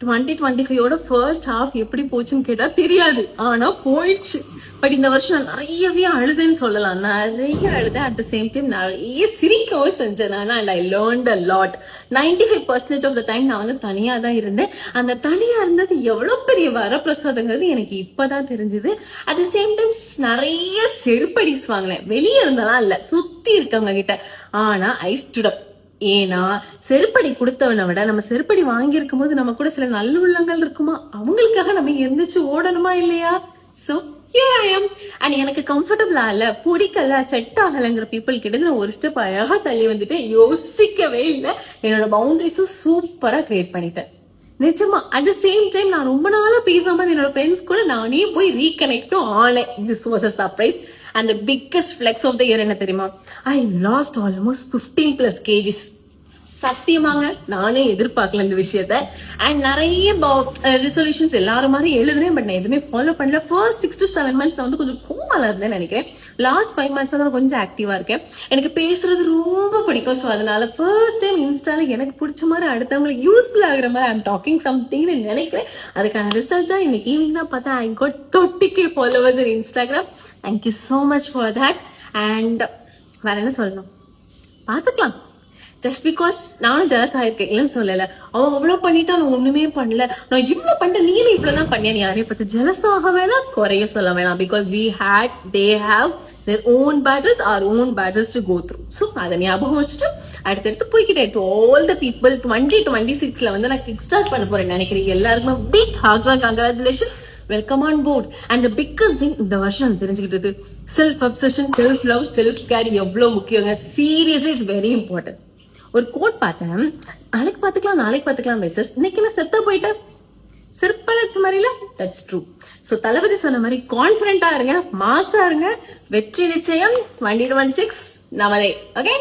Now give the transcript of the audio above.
2025 first half எப்படி போச்சுன்னு கேட்டா தெரியாது, ஆனா போயிடுச்சு. பட் இந்த வருஷம் நான் நிறையவே அழுதுன்னு சொல்லலாம். நிறைய அழுதேன். அட் த சேம் டைம் நிறைய சிரிக்கவும் செஞ்சேன் நான். And I learned a lot. 95% of the time நான் வந்து தனியா தான் இருந்தேன். அந்த தனியா இருந்தது எவ்வளவு பெரிய வரப்பிரசாதங்கிறது எனக்கு இப்பதான் தெரிஞ்சது. அட் த சேம் டைம் நிறைய செருப்படிஸ் வாங்கினேன். வெளியே இருந்தெல்லாம் இல்ல, சுத்தி இருக்கவங்க கிட்ட. ஆனா ஐ ஸ்டுட் அப். ஏன்னா செருப்படி கொடுத்தவனை விட நம்ம செருப்படி வாங்கியிருக்கும் போது நம்ம கூட சில நல்ல உள்ளங்கள் இருக்குமா, அவங்களுக்காக நம்ம எந்திரிச்சு ஓடணுமா இல்லையா? சோ அண்ட் எனக்கு கம்ஃபர்டபுளா இல்ல, பிடிக்கல, செட் ஆகலைங்கிற பீப்புள் கிட்ட நான் ஒரு ஸ்டெப் அழகா தள்ளி வந்துட்டு யோசிக்கவே இல்லை. என்னோட பவுண்டரிஸும் சூப்பரா கிரியேட் பண்ணிட்டேன். நிஜமா. அட் த சேம் டைம் நான் ரொம்ப நாளா பேசாம என்னோட ஃப்ரெண்ட்ஸ் கூட நானே போய் ரீகனெக்டும் ஆனேன். This was a surprise. And the biggest flex of the year என்ன தெரியுமா? I lost almost 15+ kgs. சத்தியமாங்க, நானே எதிர்பார்க்கல இந்த விஷயத்த. அண்ட் நிறைய ரெசல்யூஷன்ஸ் எல்லாரும் மாதிரி எழுதுனேன். பட் நான் எதுவுமே ஃபாலோ பண்ணல. ஃபர்ஸ்ட் 6 to 7 months நான் வந்து கொஞ்சம் கோமால இருந்தேன்னு நினைக்கிறேன். லாஸ்ட் 5 months தான் கொஞ்சம் ஆக்டிவா இருக்கேன். எனக்கு பேசுறது ரொம்ப பிடிக்கும். ஸோ அதனால ஃபர்ஸ்ட் டைம் இன்ஸ்டால எனக்கு பிடிச்ச மாதிரி அடுத்தவங்களுக்கு யூஸ்ஃபுல் ஆகுற மாதிரி ஐம் டாக்கிங் சம்திங்னு நினைக்கிறேன். அதுக்கான ரிசல்ட்டா இன்னைக்கு ஈவினிங் தான் பார்த்தா I got 30K followers in Instagram. Thank you so much for that. And வேற என்ன சொல்லணும், பார்த்துக்கலாம். ஜஸ்ட் பிகாஸ் நானும் ஜெலஸ் ஆயிருக்கேன், இல்லைன்னு சொல்லல. அவன் அவ்வளவு பண்ணிட்டா நான் ஒண்ணுமே பண்ணல, நான் இவ்வளவு பண்ணிட்டேன், நீனும் இவ்வளவுதான் பண்ணியா, யாரையும் பத்தி ஜெலஸ் ஆக வேணாம், குறைய சொல்ல வேணாம். Because they have their own battles, our own battles to go through. So அதை ஞாபகம் வச்சுட்டு அடுத்தடுத்து போய்கிட்டே to all the people 2026ல வந்து நான் கிக் ஸ்டார்ட் பண்ண போறேன் நினைக்கிறேன். எல்லாருக்குமே big hearts and congratulation. Welcome on board. And the biggest thing இந்த வருஷம் நான் தெரிஞ்சுக்கிட்டது, self obsession, self love, self care எவ்வளவு முக்கியங்க. Seriously it's very important. ஒரு கோட் பார்த்தேன், நாளைக்கு பார்த்துக்கலாம் பேசஸ் இன்னைக்கு என்ன செத்த போயிட்டேன், சிற்பலட்ச மாதிரில. That's true. ஸோ தளபதி சொன்ன மாதிரி கான்ஃபிடென்ட்டா இருங்க, மாசா இருங்க. வெற்றி நிச்சயம். 2026 நமதே. ஓகே.